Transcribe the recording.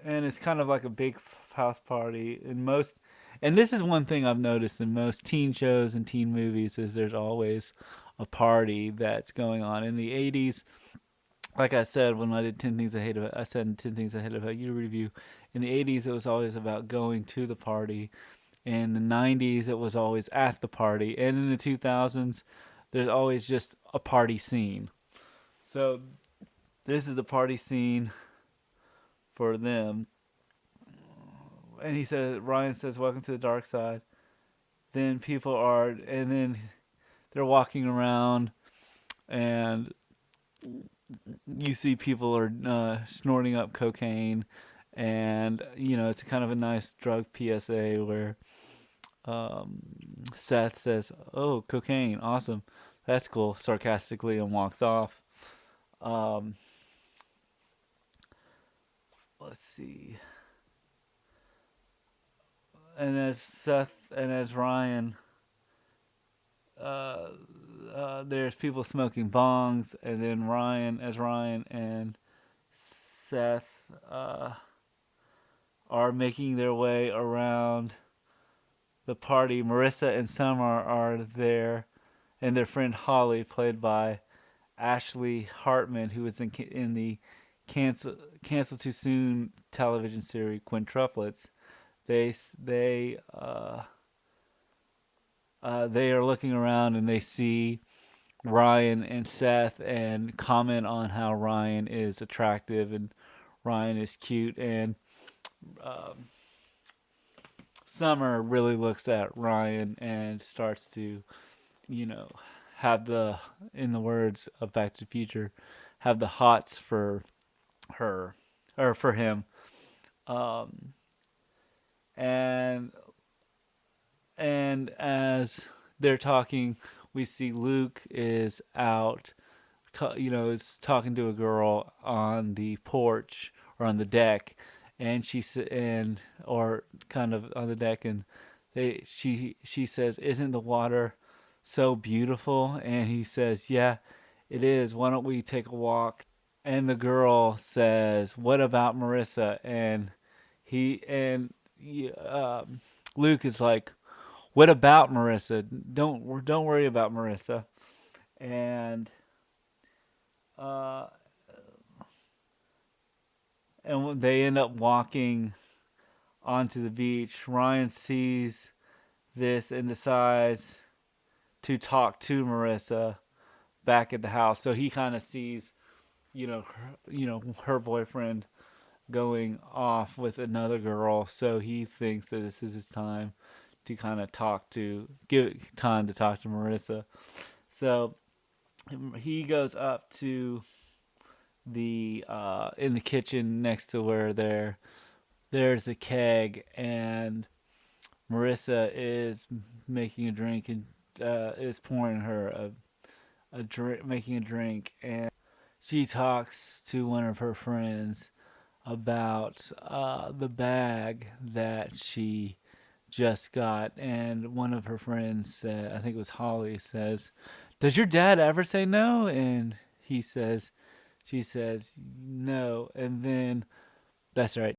and it's kind of like a big house party in most. And this is one thing I've noticed in most teen shows and teen movies is there's always a party that's going on. In the 80s, like I said when I did 10 things I hate about I said 10 things I hate about you review. In the 80s, it was always about going to the party. In the 90s, it was always at the party, and in the 2000s, there's always just a party scene. So this is the party scene for them. And he says, Ryan says, "Welcome to the dark side." Then people are, and then they're walking around, and you see people are snorting up cocaine, and it's kind of a nice drug PSA where Seth says, "Oh, cocaine, awesome, that's cool," sarcastically, and walks off. Um, let's see. And as Seth and as Ryan, uh, there's people smoking bongs, and then Ryan and Seth are making their way around the party. Marissa and Summer are there, and their friend Holly, played by Ashley Hartman, who was in the cancel too soon television series Quintuplets. They they uh, they are looking around and they see Ryan and Seth and comment on how Ryan is attractive and Ryan is cute, and um, Summer really looks at Ryan and starts to, you know, have the, in the words of Back to the Future, have the hots for her or for him. Um, and and as they're talking, we see Luke is out, is talking to a girl on the porch or on the deck, and and or kind of on the deck, and she says, "Isn't the water so beautiful?" And he says, "Yeah, it is. Why don't we take a walk?" And the girl says, "What about Marissa?" And he and Luke is like, "What about Marissa? Don't worry about Marissa." And uh, and they end up walking onto the beach. Ryan sees this and decides to talk to Marissa back at the house. So he kind of sees, her boyfriend going off with another girl. So he thinks that this is his time to kind of give time to talk to Marissa. So he goes up to the in the kitchen next to where there's the keg, and Marissa is making a drink and is pouring her a drink, making a drink, and she talks to one of her friends about the bag that she just got, and one of her friends said, I think it was Holly, says, "Does your dad ever say no?" And she says, "No," and then that's right.